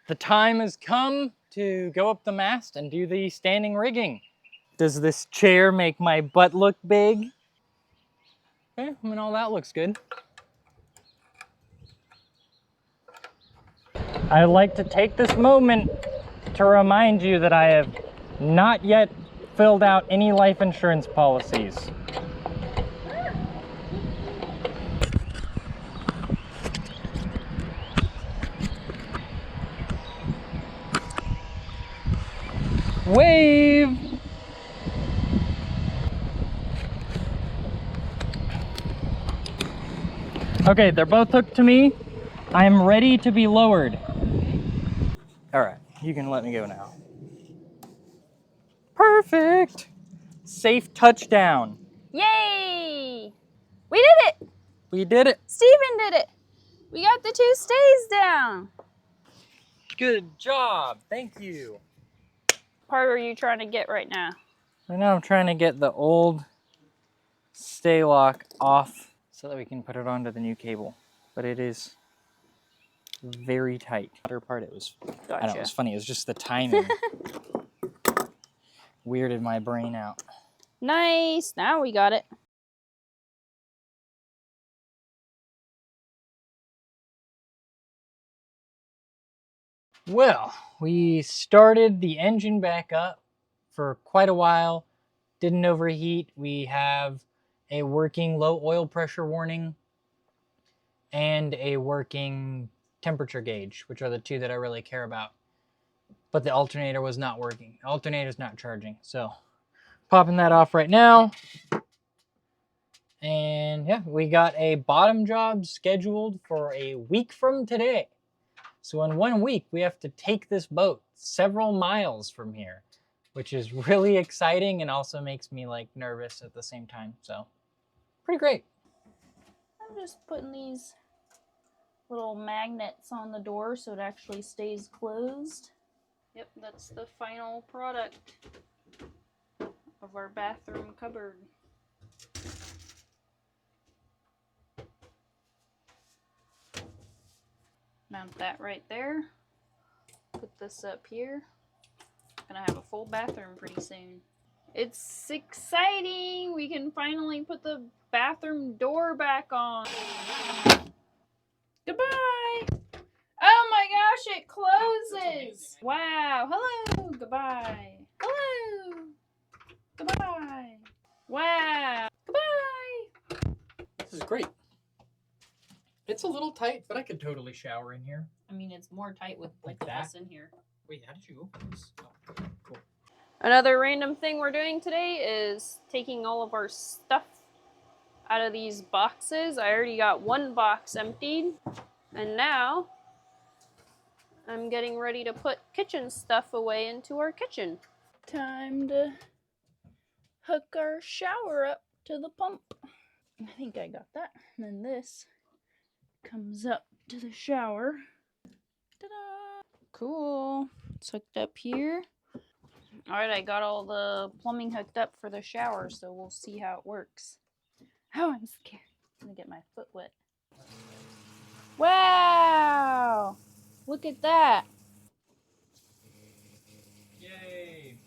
The time has come to go up the mast and do the standing rigging. Does this chair make my butt look big? Okay, I mean, all that looks good. I'd like to take this moment to remind you that I have not yet filled out any life insurance policies. Wave! Okay, they're both hooked to me. I am ready to be lowered. All right, you can let me go now. Perfect! Safe touchdown. Yay! We did it! We did it. Steven did it! We got the 2 stays down. Good job. Thank you. Part are you trying to get right now? Right now I'm trying to get the old stay lock off so that we can put it onto the new cable. But it is very tight. The other part, it was, Gotcha. I know, it was funny. It was just the timing. Weirded my brain out. Nice. Now we got it. Well, we started the engine back up for quite a while. Didn't overheat. We have a working low oil pressure warning and a working temperature gauge, which are the two that I really care about. But the alternator was not working. The alternator's not charging. So popping that off right now. And yeah, we got a bottom job scheduled for a week from today. So in 1 week, we have to take this boat several miles from here, which is really exciting and also makes me like nervous at the same time. So pretty great. I'm just putting these little magnets on the door so it actually stays closed. Yep, that's the final product of our bathroom cupboard. Mount that right there. Put this up here. Gonna have a full bathroom pretty soon. It's exciting! We can finally put the bathroom door back on. Goodbye! Oh my gosh, it closes! Wow, hello! Goodbye. Hello! Goodbye. Wow! Goodbye! This is great. It's a little tight, but I could totally shower in here. I mean, it's more tight with Like both of that? us in here. Wait, how did you open this? Oh, cool. Another random thing we're doing today is taking all of our stuff out of these boxes. I already got 1 box emptied, and now I'm getting ready to put kitchen stuff away into our kitchen. Time to hook our shower up to the pump. I think I got that. And then this comes up to the shower. Ta-da! Cool. It's hooked up here. Alright, I got all the plumbing hooked up for the shower, so we'll see how it works. Oh, I'm scared. I'm gonna get my foot wet. Wow! Look at that. Yay!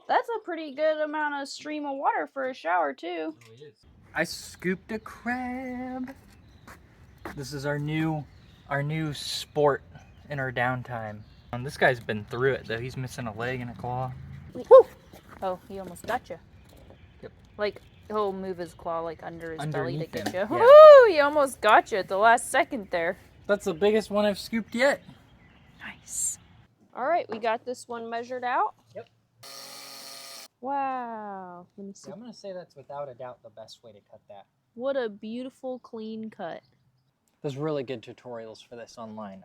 That's a pretty good amount of stream of water for a shower, too. It really is. I scooped a crab. This is our new sport in our downtime. This guy's been through it though. He's missing a leg and a claw. Woo! Oh, he almost got you. Yep. Like, he'll move his claw like under his belly to Underneath get you. him, yeah. Woo! He almost got you at the last second there. That's the biggest one I've scooped yet. Nice. All right, we got this one measured out. Yep. Wow. Let me see. I'm gonna say that's without a doubt the best way to cut that. What a beautiful, clean cut. There's really good tutorials for this online.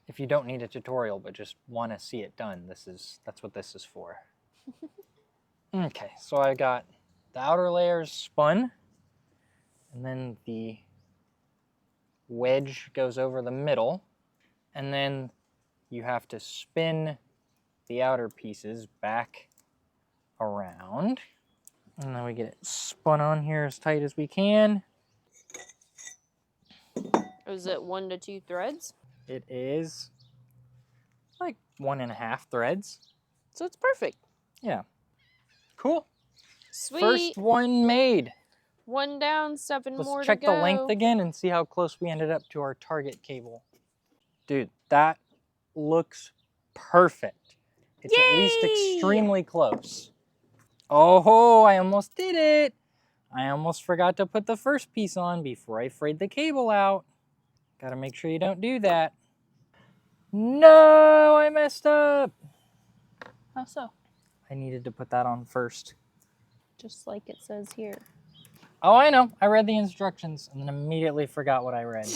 If you don't need a tutorial but just want to see it done, that's what this is for. Okay, so I got the outer layers spun, and then the wedge goes over the middle, and then you have to spin the outer pieces back around, and then we get it spun on here as tight as we can. Is it 1 to 2 threads? It is like 1.5 threads. So it's perfect. Yeah. Cool. Sweet. First one made. 1 down, 7 Let's more check to go. the length again and see how close we ended up to our target cable. Dude, that looks perfect. It's at least Yay! extremely close. Oh, I almost did it. I almost forgot to put the first piece on before I frayed the cable out. Gotta make sure you don't do that. No, I messed up. How so? I needed to put that on first. Just like it says here. Oh, I know. I read the instructions and then immediately forgot what I read.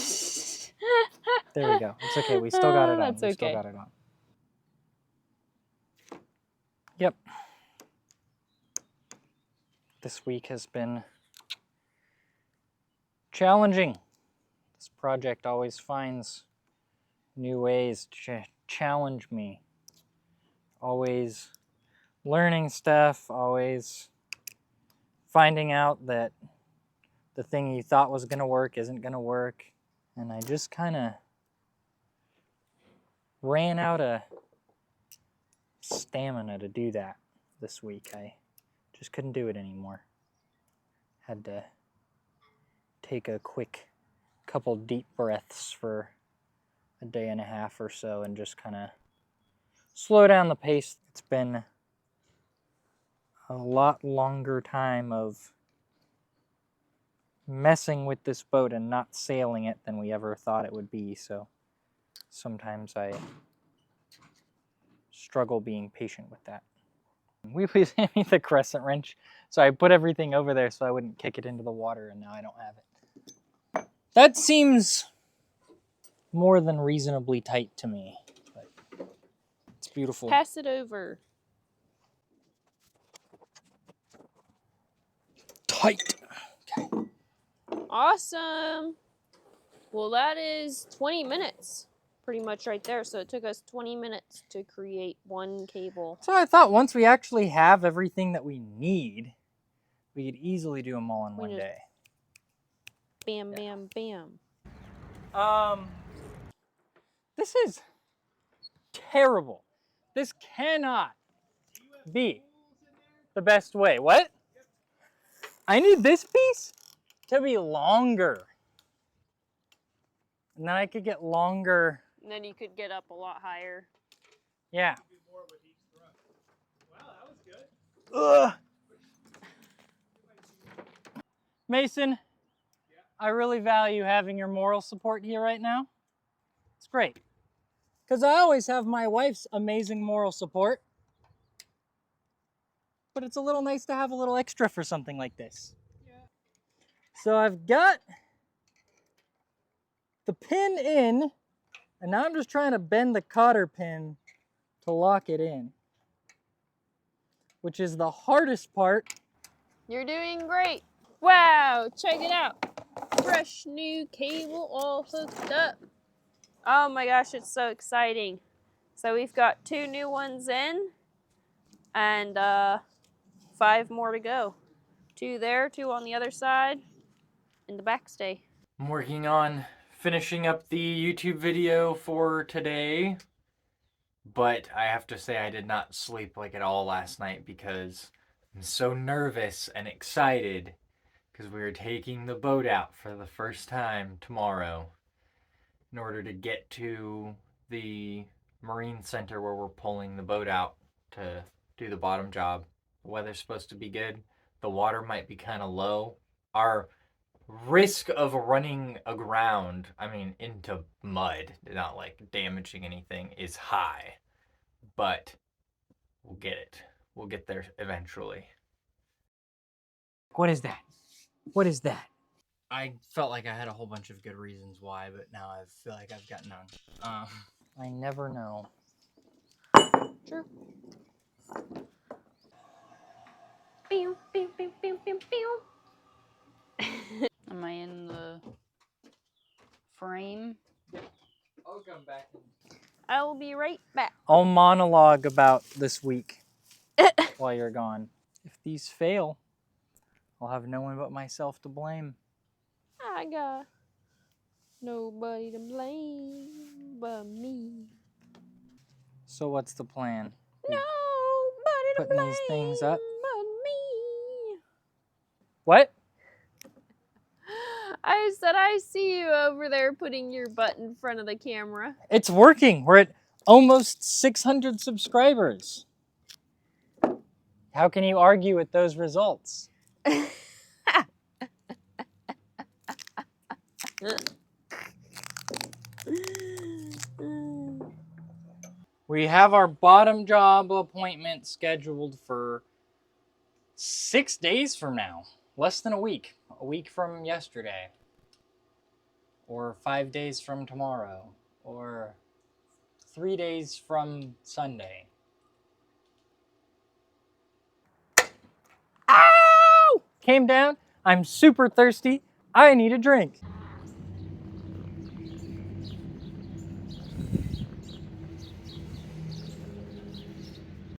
There we go. It's okay. We still got it on. That's We still okay. got it on. Yep. This week has been challenging. This project always finds new ways to challenge me. Always learning stuff, always finding out that the thing you thought was going to work isn't going to work. And I just kind of ran out of stamina to do that this week. I just couldn't do it anymore. Had to take a quick couple deep breaths for a day and a half or so and just kind of slow down the pace. It's been a lot longer time of messing with this boat and not sailing it than we ever thought it would be, so sometimes I struggle being patient with that. Will you please hand me the crescent wrench? So I put everything over there so I wouldn't kick it into the water, and now I don't have it. That seems more than reasonably tight to me, but it's beautiful. Pass it over. Tight. Okay. Awesome. Well, that is 20 minutes pretty much right there. So it took us 20 minutes to create 1 cable. So I thought once we actually have everything that we need, we could easily do them all in one day. Bam, bam, bam. This is terrible. This cannot be the best way. What? I need this piece to be longer. And then I could get longer. And then you could get up a lot higher. Yeah. Wow, that was good. Ugh. Mason, I really value having your moral support here right now. It's great. Because I always have my wife's amazing moral support. But it's a little nice to have a little extra for something like this. Yeah. So I've got the pin in, and now I'm just trying to bend the cotter pin to lock it in, which is the hardest part. You're doing great. Wow, check it out. Fresh new cable all hooked up. Oh my gosh, it's so exciting. So we've got 2 new ones in and 5 more to go. 2 there, 2 on the other side, and the backstay. I'm working on finishing up the YouTube video for today, but I have to say I did not sleep like at all last night because I'm so nervous and excited because we are taking the boat out for the first time tomorrow in order to get to the marine center where we're pulling the boat out to do the bottom job. The weather's supposed to be good. The water might be kind of low. Our risk of running aground, into mud, not like damaging anything, is high. But we'll get it. We'll get there eventually. What is that? What is that? I felt like I had a whole bunch of good reasons why, but now I feel like I've got none. I never know. Sure. Pew, pew, pew, pew, pew, pew. Am I in the frame? I'll come back. I will be right back. I'll monologue about this week while you're gone. If these fail, I'll have no one but myself to blame. I got Nobody to blame but me. So what's the plan? Nobody to Putting blame these things up. but me. What? I said I see you over there putting your butt in front of the camera. It's working. We're at almost 600 subscribers. How can you argue with those results? We have our bottom job appointment scheduled for 6 days from now. Less than a week from yesterday. Or 5 days from tomorrow. Or 3 days from Sunday. Ow! Came down. I'm super thirsty. I need a drink.